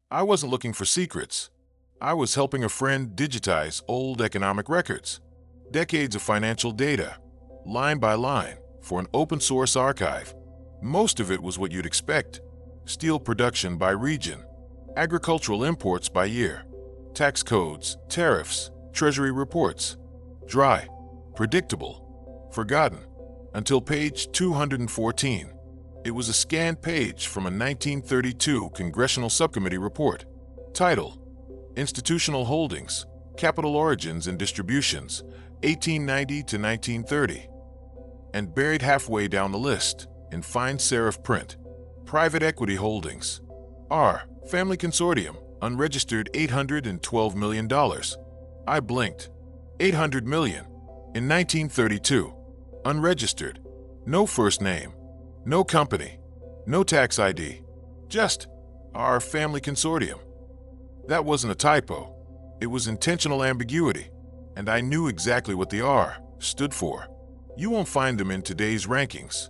I wasn't looking for secrets. I was helping a friend digitize old economic records, decades of financial data, line by line, for an open-source archive. Most of it was what you'd expect: steel production by region, agricultural imports by year, tax codes, tariffs, treasury reports. Dry, predictable, forgotten, until page 214. It was a scanned page from a 1932 Congressional Subcommittee report. Title: Institutional Holdings, Capital Origins and Distributions, 1890 to 1930. And buried halfway down the list, in fine serif print: Private Equity Holdings. R. Family Consortium, unregistered $812 million. I blinked. $800 million. In 1932. Unregistered. No first name. No company. No tax ID. Just our family consortium. That wasn't a typo. It was intentional ambiguity. And I knew exactly what the R stood for. You won't find them in today's rankings.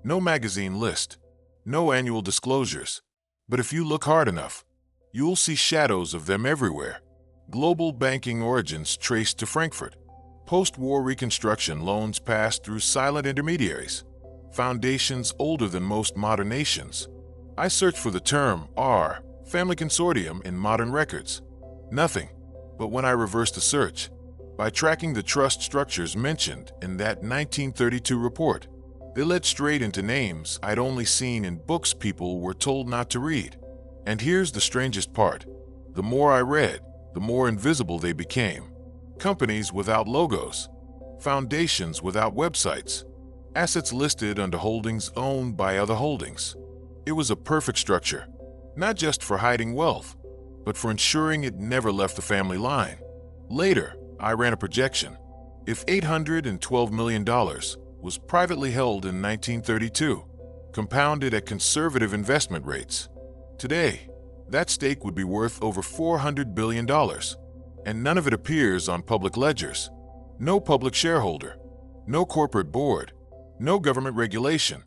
No magazine list. No annual disclosures. But if you look hard enough, you'll see shadows of them everywhere. Global banking origins traced to Frankfurt. Post-war Reconstruction loans passed through silent intermediaries. Foundations older than most modern nations. I searched for the term R, Family Consortium, in modern records. Nothing. But when I reversed the search, by tracking the trust structures mentioned in that 1932 report, they led straight into names I'd only seen in books people were told not to read. And here's the strangest part. The more I read, the more invisible they became. Companies without logos, foundations without websites, assets listed under holdings owned by other holdings. It was a perfect structure, not just for hiding wealth, but for ensuring it never left the family line. Later, I ran a projection. If $812 million was privately held in 1932, compounded at conservative investment rates, today, that stake would be worth over $400 billion. And none of it appears on public ledgers. No public shareholder, no corporate board, no government regulation.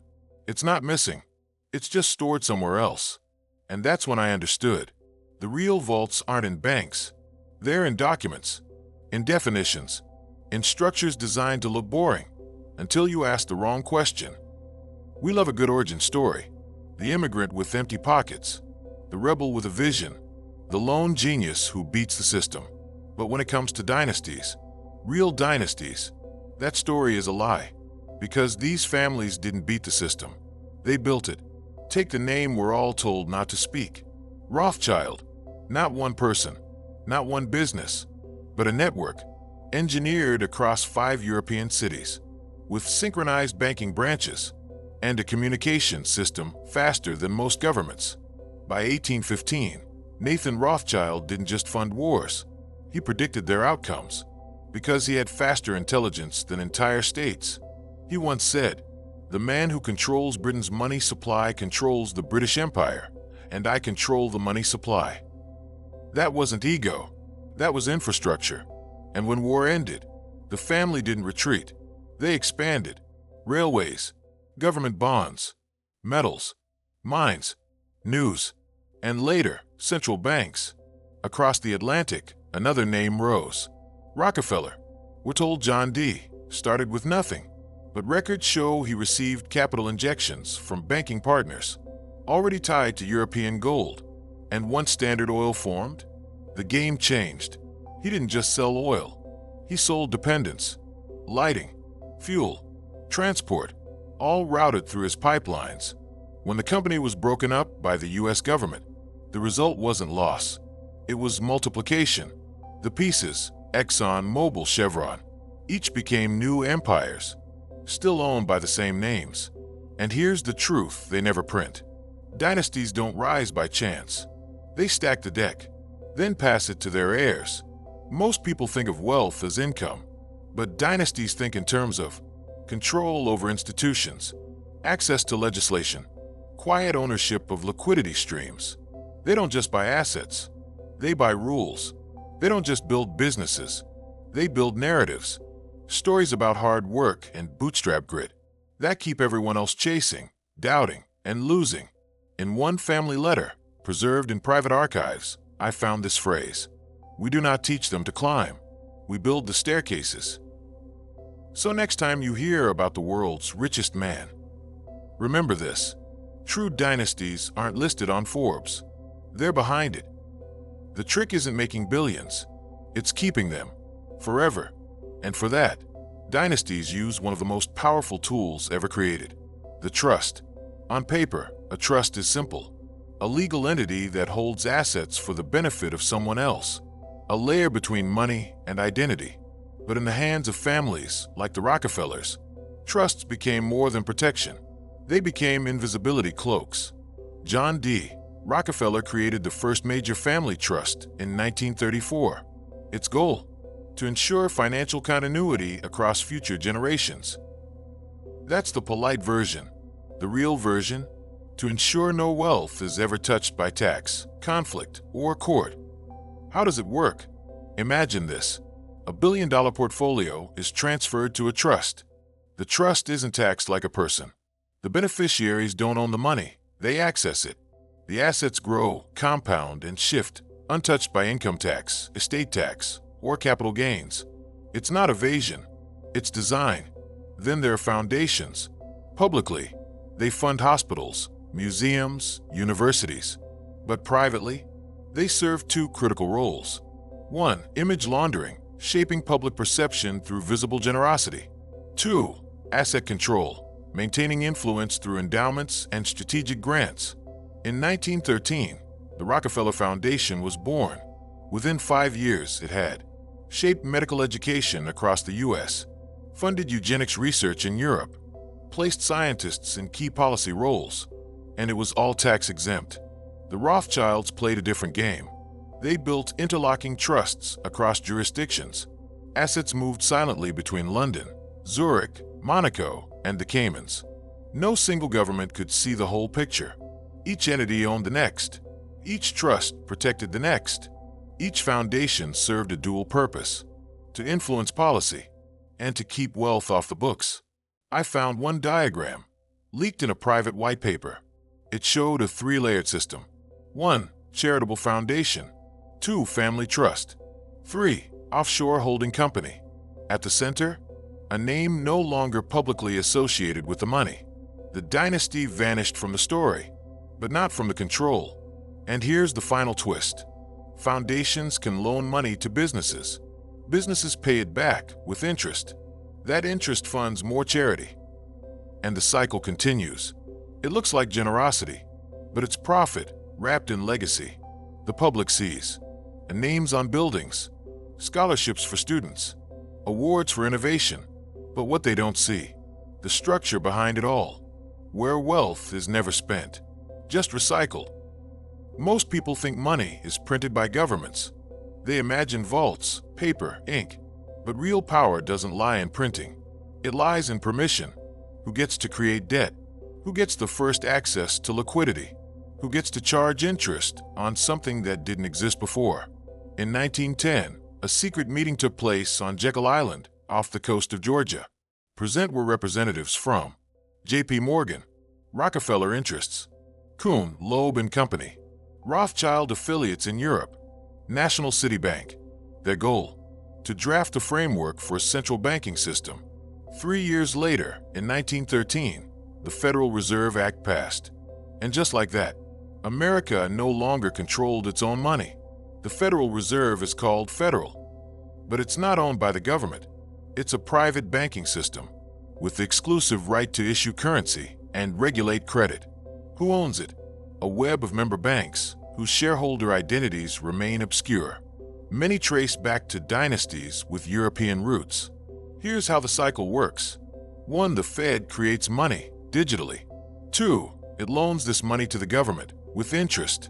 It's not missing. It's just stored somewhere else. And that's when I understood. The real vaults aren't in banks. They're in documents, in definitions, in structures designed to look boring, until you ask the wrong question. We love a good origin story. The immigrant with empty pockets, the rebel with a vision, the lone genius who beats the system. But when it comes to dynasties, real dynasties, that story is a lie. Because these families didn't beat the system. They built it. Take the name we're all told not to speak. Rothschild. Not one person, not one business, but a network, engineered across 5 European cities, with synchronized banking branches, and a communication system faster than most governments. By 1815, Nathan Rothschild didn't just fund wars. He predicted their outcomes, because he had faster intelligence than entire states. He once said, "The man who controls Britain's money supply controls the British Empire, and I control the money supply." That wasn't ego, that was infrastructure. And when war ended, the family didn't retreat. They expanded. Railways, government bonds, metals, mines, news, and later, central banks. Across the Atlantic, another name rose. Rockefeller. We're told John D. started with nothing, but records show he received capital injections from banking partners, already tied to European gold. And once Standard Oil formed, the game changed. He didn't just sell oil. He sold dependence, lighting, fuel, transport, all routed through his pipelines. When the company was broken up by the US government, the result wasn't loss. It was multiplication. The pieces, Exxon, Mobil, Chevron, each became new empires, still owned by the same names. And here's the truth they never print. Dynasties don't rise by chance. They stack the deck, then pass it to their heirs. Most people think of wealth as income, but dynasties think in terms of control over institutions, access to legislation, quiet ownership of liquidity streams. They don't just buy assets, they buy rules. They don't just build businesses, they build narratives, stories about hard work and bootstrap grit that keep everyone else chasing, doubting, and losing. In one family letter, preserved in private archives, I found this phrase: "We do not teach them to climb. We build the staircases." So next time you hear about the world's richest man, remember this: true dynasties aren't listed on Forbes. They're behind it. The trick isn't making billions, it's keeping them forever. And for that, dynasties use one of the most powerful tools ever created: the trust. On paper, a trust is simple: a legal entity that holds assets for the benefit of someone else, a layer between money and identity. But in the hands of families like the Rockefellers, trusts became more than protection. They became invisibility cloaks. John D. Rockefeller created the first major family trust in 1934. Its goal: to ensure financial continuity across future generations. That's the polite version. The real version: to ensure no wealth is ever touched by tax, conflict, or court. How does it work? Imagine this: a billion-dollar portfolio is transferred to a trust. The trust isn't taxed like a person. The beneficiaries don't own the money, they access it. The assets grow, compound, and shift, untouched by income tax, estate tax, or capital gains. It's not evasion, it's design. Then there are foundations. Publicly, they fund hospitals, museums, universities. But privately, they serve two critical roles. One, image laundering, shaping public perception through visible generosity. Two, asset control, maintaining influence through endowments and strategic grants. In 1913, the Rockefeller Foundation was born. Within 5 years, it had shaped medical education across the U.S., funded eugenics research in Europe, placed scientists in key policy roles, and it was all tax-exempt. The Rothschilds played a different game. They built interlocking trusts across jurisdictions. Assets moved silently between London, Zurich, Monaco, and the Caymans. No single government could see the whole picture. Each entity owned the next. Each trust protected the next. Each foundation served a dual purpose: to influence policy and to keep wealth off the books. I found one diagram, leaked in a private white paper. It showed a 3-layered system. 1. Charitable foundation. 2. Family trust. 3. Offshore holding company. At the center, a name no longer publicly associated with the money. The dynasty vanished from the story, but not from the control. And here's the final twist: foundations can loan money to businesses. Businesses pay it back with interest. That interest funds more charity. And the cycle continues. It looks like generosity, but it's profit wrapped in legacy. The public sees names on buildings, scholarships for students, awards for innovation. But what they don't see: the structure behind it all, where wealth is never spent, just recycled. Most people think money is printed by governments. They imagine vaults, paper, ink. But real power doesn't lie in printing. It lies in permission. Who gets to create debt? Who gets the first access to liquidity? Who gets to charge interest on something that didn't exist before? In 1910, a secret meeting took place on Jekyll Island, off the coast of Georgia. Present were representatives from J.P. Morgan, Rockefeller Interests, Kuhn, Loeb and Company, Rothschild affiliates in Europe, National City Bank. Their goal: to draft a framework for a central banking system. 3 years later, in 1913, the Federal Reserve Act passed. And just like that, America no longer controlled its own money. The Federal Reserve is called federal. But it's not owned by the government. It's a private banking system with the exclusive right to issue currency and regulate credit. Who owns it? A web of member banks whose shareholder identities remain obscure. Many trace back to dynasties with European roots. Here's how the cycle works. 1. The Fed creates money digitally. 2. It loans this money to the government with interest.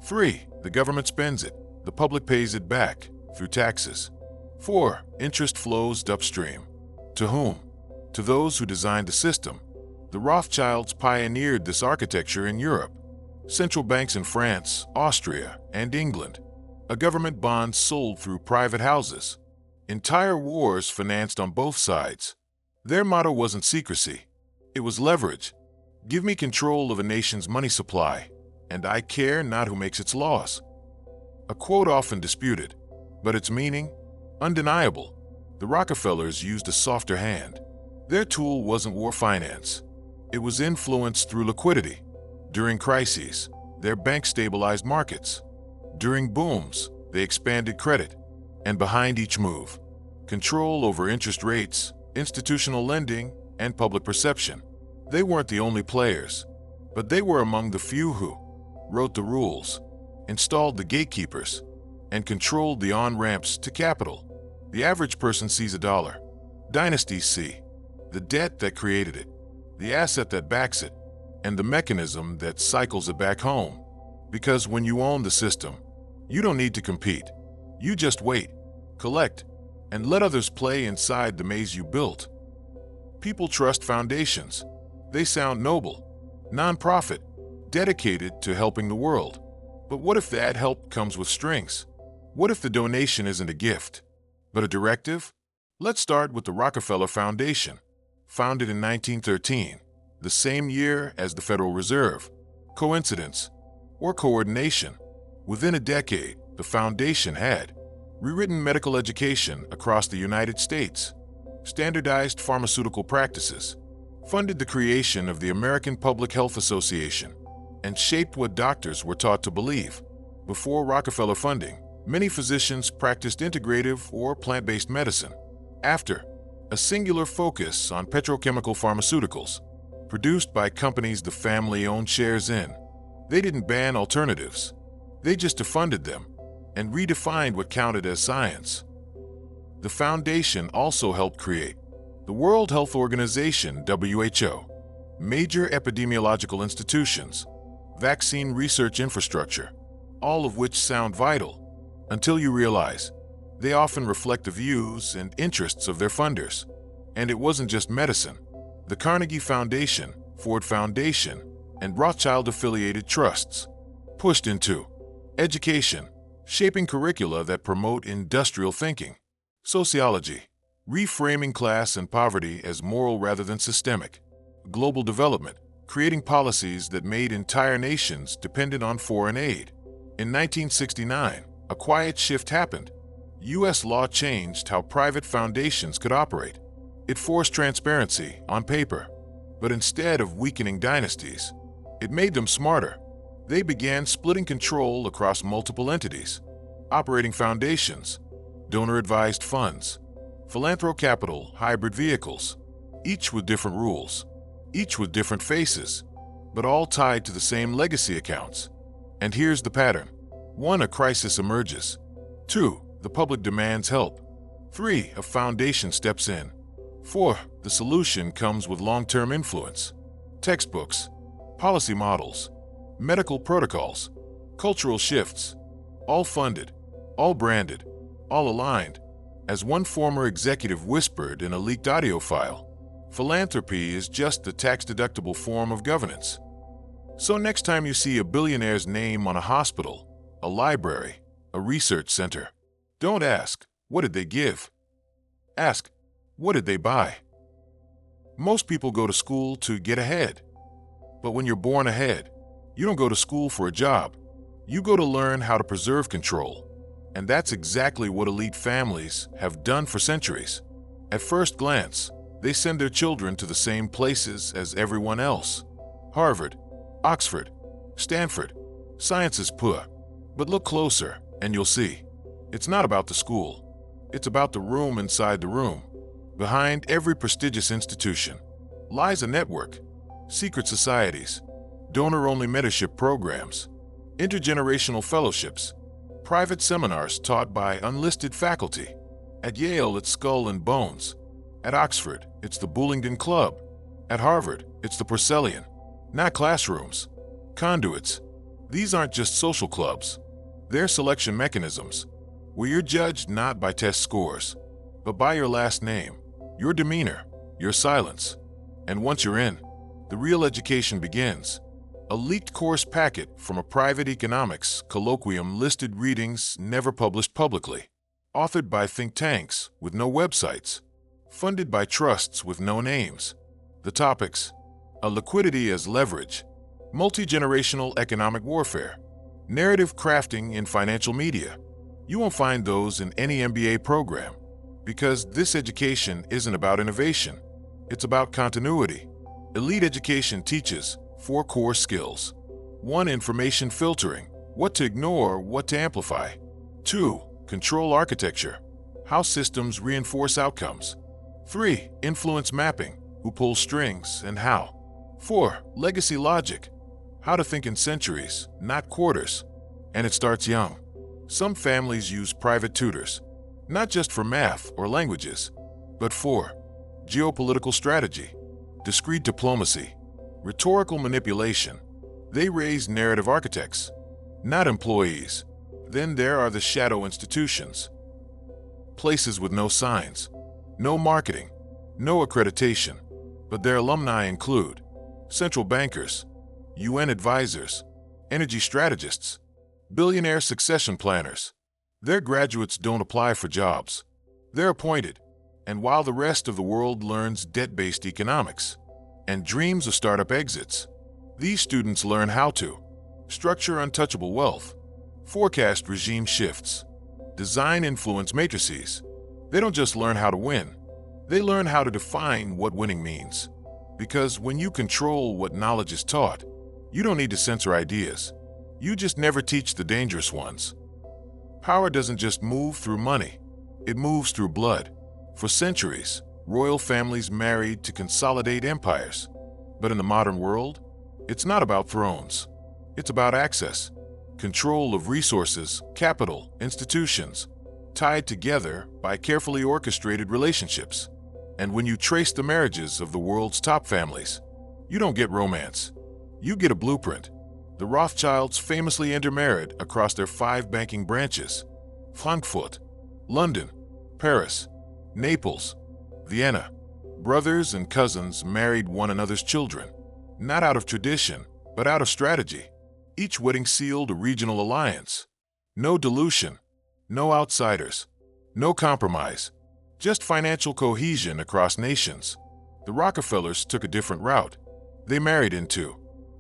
3. The government spends it. The public pays it back through taxes. 4. Interest flows upstream. To whom? To those who designed the system. The Rothschilds pioneered this architecture in Europe. Central banks in France, Austria, and England. A government bond sold through private houses. Entire wars financed on both sides. Their motto wasn't secrecy. It was leverage. Give me control of a nation's money supply, and I care not who makes its laws. A quote often disputed, but its meaning undeniable. The Rockefellers used a softer hand. Their tool wasn't war finance. It was influence through liquidity. During crises, their bank stabilized markets. During booms, they expanded credit. And behind each move, control over interest rates, institutional lending, and public perception. They weren't the only players, but they were among the few who wrote the rules, installed the gatekeepers, and controlled the on-ramps to capital. The average person sees a dollar. Dynasties see the debt that created it, the asset that backs it, and the mechanism that cycles it back home. Because when you own the system, you don't need to compete. You just wait, collect, and let others play inside the maze you built. People trust foundations. They sound noble, non-profit, dedicated to helping the world. But what if that help comes with strings? What if the donation isn't a gift, but a directive? Let's start with the Rockefeller Foundation, founded in 1913, the same year as the Federal Reserve. Coincidence or coordination? Within a decade, the foundation had rewritten medical education across the United States, standardized pharmaceutical practices, funded the creation of the American Public Health Association, and shaped what doctors were taught to believe. Before Rockefeller funding, many physicians practiced integrative or plant-based medicine. After, a singular focus on petrochemical pharmaceuticals, produced by companies the family owned shares in. They didn't ban alternatives. They just defunded them and redefined what counted as science. The foundation also helped create the World Health Organization, WHO, major epidemiological institutions, vaccine research infrastructure, all of which sound vital until you realize they often reflect the views and interests of their funders. And it wasn't just medicine. The Carnegie Foundation, Ford Foundation, and Rothschild-affiliated trusts pushed into education, shaping curricula that promote industrial thinking, sociology, reframing class and poverty as moral rather than systemic, global development, creating policies that made entire nations dependent on foreign aid. In 1969, a quiet shift happened. U.S. law changed how private foundations could operate. It forced transparency on paper, but instead of weakening dynasties, it made them smarter. They began splitting control across multiple entities, operating foundations, donor-advised funds, philanthrocapital hybrid vehicles, each with different rules, each with different faces, but all tied to the same legacy accounts. And here's the pattern. 1. A crisis emerges. 2. The public demands help. 3. A foundation steps in. 4. The solution comes with long-term influence. Textbooks, policy models, medical protocols, cultural shifts, all funded, all branded, all aligned. As one former executive whispered in a leaked audio file, philanthropy is just the tax-deductible form of governance. So next time you see a billionaire's name on a hospital, a library, a research center, don't ask, what did they give? Ask, what did they buy? Most people go to school to get ahead. But when you're born ahead, you don't go to school for a job. You go to learn how to preserve control. And that's exactly what elite families have done for centuries. At first glance, they send their children to the same places as everyone else. Harvard, Oxford, Stanford, science is poor. But look closer and you'll see. It's not about the school. It's about the room inside the room. Behind every prestigious institution lies a network, secret societies, donor-only mentorship programs, intergenerational fellowships, private seminars taught by unlisted faculty. At Yale, it's Skull and Bones. At Oxford, it's the Bullingdon Club. At Harvard, it's the Porcellian. Not classrooms, conduits. These aren't just social clubs. They're selection mechanisms, where you're judged not by test scores, but by your last name, your demeanor, your silence. And once you're in, the real education begins. A leaked course packet from a private economics colloquium listed readings never published publicly, authored by think tanks with no websites, funded by trusts with no names. The topics: a liquidity as leverage, Multi-generational economic warfare. Narrative crafting in financial media. You won't find those in any MBA program, because this education isn't about innovation. It's about continuity. Elite education teaches 4 core skills. 1. Information filtering. What to ignore, what to amplify. 2. Control architecture. How systems reinforce outcomes. 3. Influence mapping. Who pulls strings and how. 4. Legacy logic. How to think in centuries, not quarters. And it starts young. Some families use private tutors, not just for math or languages, but for geopolitical strategy, discreet diplomacy, rhetorical manipulation. They raise narrative architects, not employees. Then there are the shadow institutions. Places with no signs, no marketing, no accreditation, but their alumni include central bankers, UN advisors, energy strategists, billionaire succession planners. Their graduates don't apply for jobs. They're appointed. And while the rest of the world learns debt-based economics and dreams of startup exits, these students learn how to structure untouchable wealth, forecast regime shifts, design influence matrices. They don't just learn how to win. They learn how to define what winning means. Because when you control what knowledge is taught, you don't need to censor ideas. You just never teach the dangerous ones. Power doesn't just move through money. It moves through blood. For centuries, royal families married to consolidate empires. But in the modern world, it's not about thrones. It's about access, control of resources, capital, institutions, tied together by carefully orchestrated relationships. And when you trace the marriages of the world's top families, you don't get romance. You get a blueprint. The Rothschilds famously intermarried across their 5 banking branches: Frankfurt, London, Paris, Naples, Vienna. Brothers and cousins married one another's children, not out of tradition, but out of strategy. Each wedding sealed a regional alliance. No dilution, no outsiders, no compromise, just financial cohesion across nations. The Rockefellers took a different route. They married into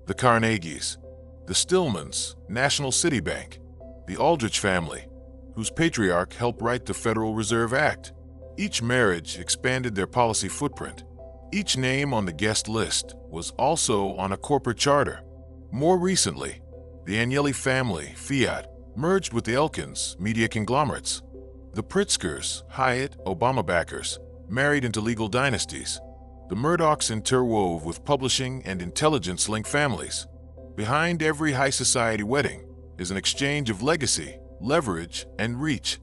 the Carnegies, the Stillmans, National City Bank, the Aldrich family, whose patriarch helped write the Federal Reserve Act. Each marriage expanded their policy footprint. Each name on the guest list was also on a corporate charter. More recently, the Agnelli family, Fiat, merged with the Elkins, media conglomerates. The Pritzkers, Hyatt, Obama backers, married into legal dynasties. The Murdochs interwove with publishing and intelligence-linked families. Behind every high society wedding is an exchange of legacy, leverage, and reach.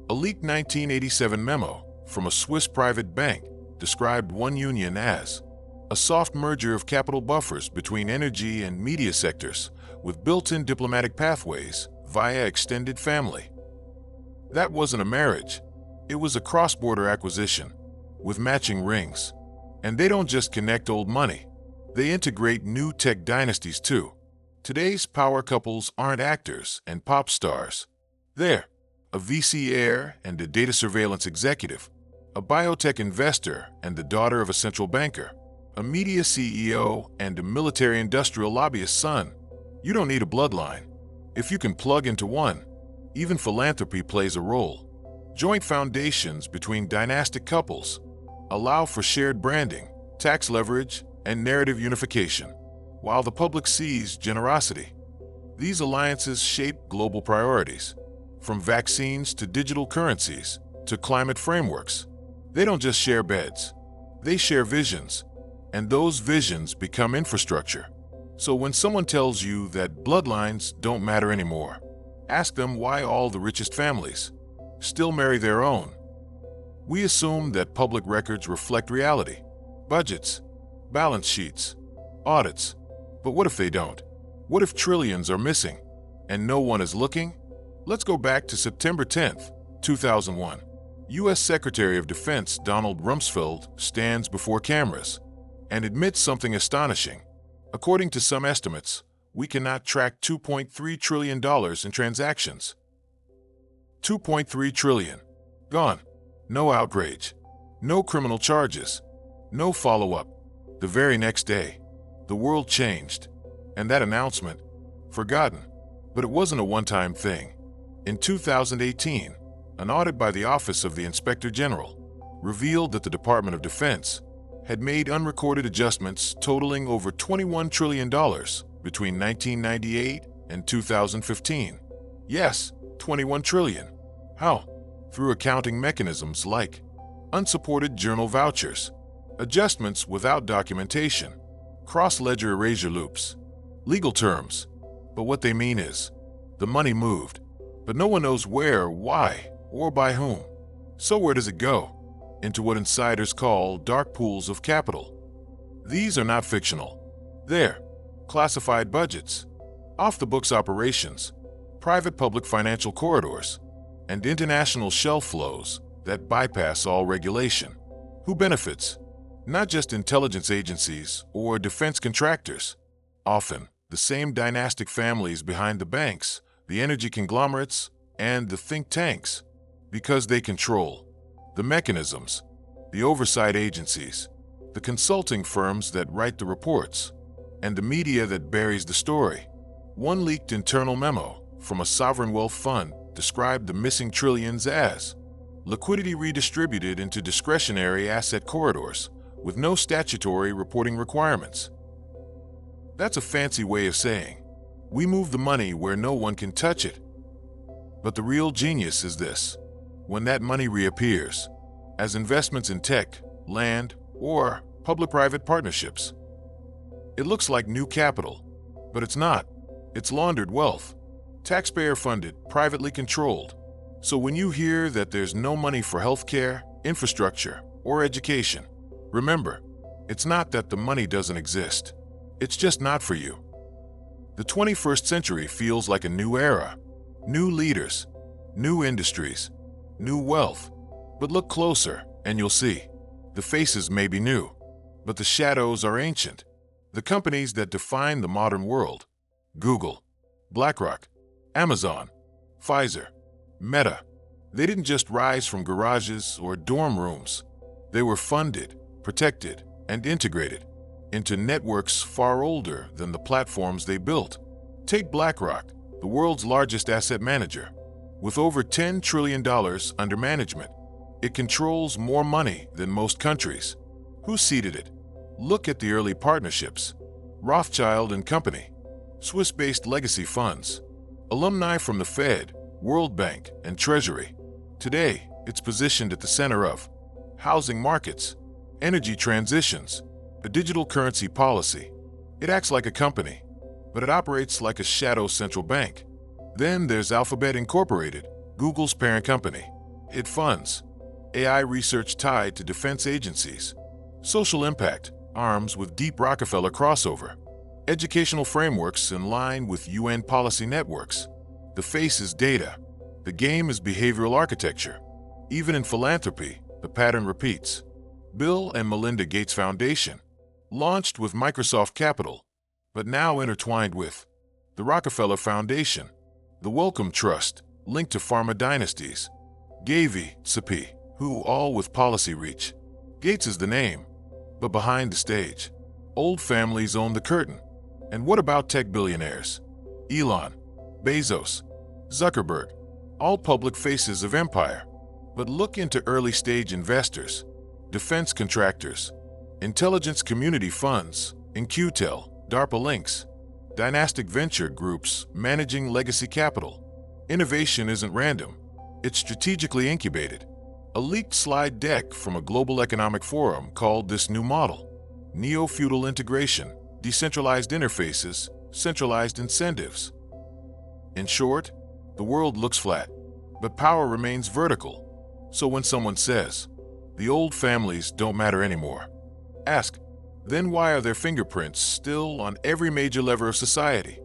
A leaked 1987 memo from a Swiss private bank described one union as a soft merger of capital buffers between energy and media sectors with built-in diplomatic pathways via extended family. That wasn't a marriage. It was a cross-border acquisition with matching rings. And they don't just connect old money. They integrate new tech dynasties too. Today's power couples aren't actors and pop stars. They're a VC heir and a data surveillance executive, a biotech investor and the daughter of a central banker, a media CEO and a military-industrial lobbyist son. You don't need a bloodline. If you can plug into one, even philanthropy plays a role. Joint foundations between dynastic couples allow for shared branding, tax leverage, and narrative unification, while the public sees generosity. These alliances shape global priorities, from vaccines to digital currencies to climate frameworks. They don't just share beds, they share visions, and those visions become infrastructure. So when someone tells you that bloodlines don't matter anymore, ask them why all the richest families still marry their own. We assume that public records reflect reality, budgets, balance sheets, audits. But what if they don't? What if trillions are missing and no one is looking? Let's go back to September 10th, 2001. U.S. Secretary of Defense Donald Rumsfeld stands before cameras and admits something astonishing. According to some estimates, we cannot track $2.3 trillion in transactions. $2.3 trillion. Gone. No outrage. No criminal charges. No follow-up. The very next day, the world changed. And that announcement? Forgotten. But it wasn't a one-time thing. In 2018, an audit by the Office of the Inspector General revealed that the Department of Defense had made unrecorded adjustments totaling over $21 trillion between 1998 and 2015. Yes, 21 trillion. How? Through accounting mechanisms like unsupported journal vouchers, adjustments without documentation, cross-ledger erasure loops, legal terms. But what they mean is, the money moved, but no one knows where, why, or by whom. So where does it go? Into what insiders call dark pools of capital. These are not fictional. They're classified budgets, off-the-books operations, private-public financial corridors, and international shelf flows that bypass all regulation. Who benefits? Not just intelligence agencies or defense contractors. Often, the same dynastic families behind the banks, the energy conglomerates, and the think tanks, because they control the mechanisms, the oversight agencies, the consulting firms that write the reports, and the media that buries the story. One leaked internal memo from a sovereign wealth fund described the missing trillions as liquidity redistributed into discretionary asset corridors with no statutory reporting requirements. That's a fancy way of saying, we move the money where no one can touch it. But the real genius is this: when that money reappears, as investments in tech, land, or public-private partnerships, it looks like new capital, but it's not. It's laundered wealth, taxpayer-funded, privately controlled. So when you hear that there's no money for healthcare, infrastructure, or education, remember, it's not that the money doesn't exist. It's just not for you. The 21st century feels like a new era. New leaders, new industries, new wealth. But look closer and you'll see. The faces may be new, but the shadows are ancient. The companies that define the modern world: Google, BlackRock, Amazon, Pfizer, Meta. They didn't just rise from garages or dorm rooms. They were funded, protected, and integrated into networks far older than the platforms they built. Take BlackRock, the world's largest asset manager. With over $10 trillion under management, it controls more money than most countries. Who seeded it? Look at the early partnerships. Rothschild and Company, Swiss-based legacy funds, alumni from the Fed, World Bank, and Treasury. Today, it's positioned at the center of housing markets, energy transitions, a digital currency policy. It acts like a company, but it operates like a shadow central bank. Then there's Alphabet Incorporated, Google's parent company. It funds AI research tied to defense agencies, social impact, arms with deep Rockefeller crossover, educational frameworks in line with UN policy networks. The face is data. The game is behavioral architecture. Even in philanthropy, the pattern repeats. Bill and Melinda Gates Foundation, launched with Microsoft Capital, but now intertwined with the Rockefeller Foundation, the Wellcome Trust, linked to pharma dynasties, Gavi, Sapi, who all with policy reach. Gates is the name, but behind the stage, old families own the curtain. And what about tech billionaires? Elon, Bezos, Zuckerberg, all public faces of empire. But look into early-stage investors, defense contractors, intelligence community funds, In-Q-Tel, DARPA links, dynastic venture groups managing legacy capital. Innovation isn't random. It's strategically incubated. A leaked slide deck from a global economic forum called this new model neo-feudal integration, decentralized interfaces, centralized incentives. In short, the world looks flat, but power remains vertical. So when someone says, the old families don't matter anymore, ask, then why are their fingerprints still on every major lever of society?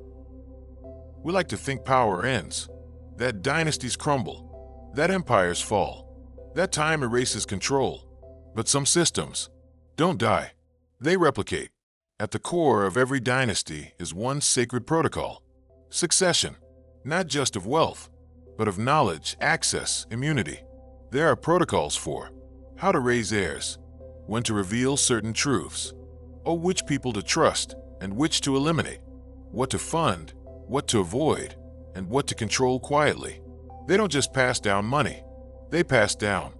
We like to think power ends, that dynasties crumble, that empires fall, that time erases control. But some systems don't die. They replicate. At the core of every dynasty is one sacred protocol: succession, not just of wealth, but of knowledge, access, immunity. There are protocols for how to raise heirs, when to reveal certain truths, or which people to trust and which to eliminate. what to fund, what to avoid, and what to control quietly. They don't just pass down money. They pass down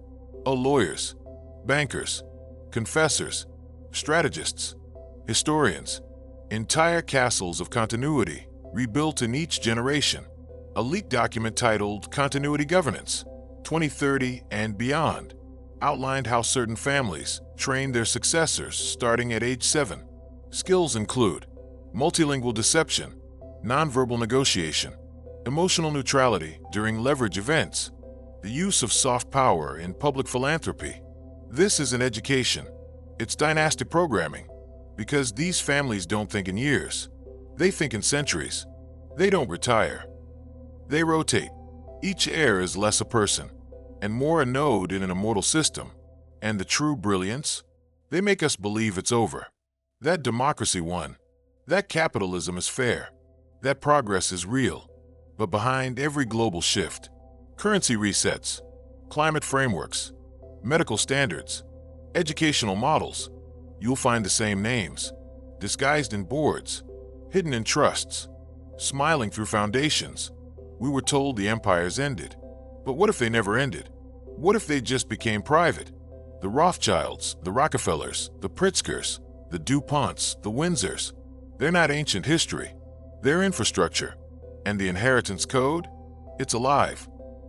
lawyers, bankers, confessors, strategists, historians, entire castles of continuity rebuilt in each generation. A leaked document titled Continuity Governance 2030 and Beyond outlined how certain families trained their successors starting at age 7. Skills include multilingual deception, nonverbal negotiation, emotional neutrality during leverage events, the use of soft power in public philanthropy. This is an education. It's dynastic programming, because these families don't think in years. They think in centuries. They don't retire. They rotate. Each heir is less a person and more a node in an immortal system. And the true brilliance? They make us believe it's over. That democracy won. That capitalism is fair. That progress is real. But behind every global shift, currency resets, climate frameworks, medical standards, educational models, you'll find the same names, disguised in boards, hidden in trusts, smiling through foundations. We were told the empires ended. But what if they never ended? What if they just became private? The Rothschilds, the Rockefellers, the Pritzkers, the DuPonts, the Windsors, they're not ancient history. They're infrastructure. And the inheritance code? It's alive.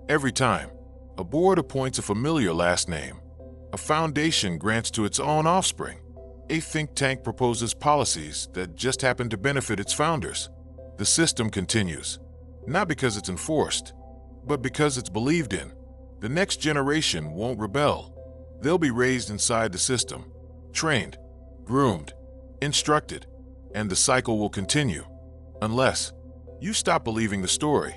Every time. A board appoints a familiar last name. A foundation grants to its own offspring. A think tank proposes policies that just happen to benefit its founders. The system continues. Not because it's enforced, but because it's believed in. The next generation won't rebel. They'll be raised inside the system, trained, groomed, instructed, and the cycle will continue. Unless you stop believing the story.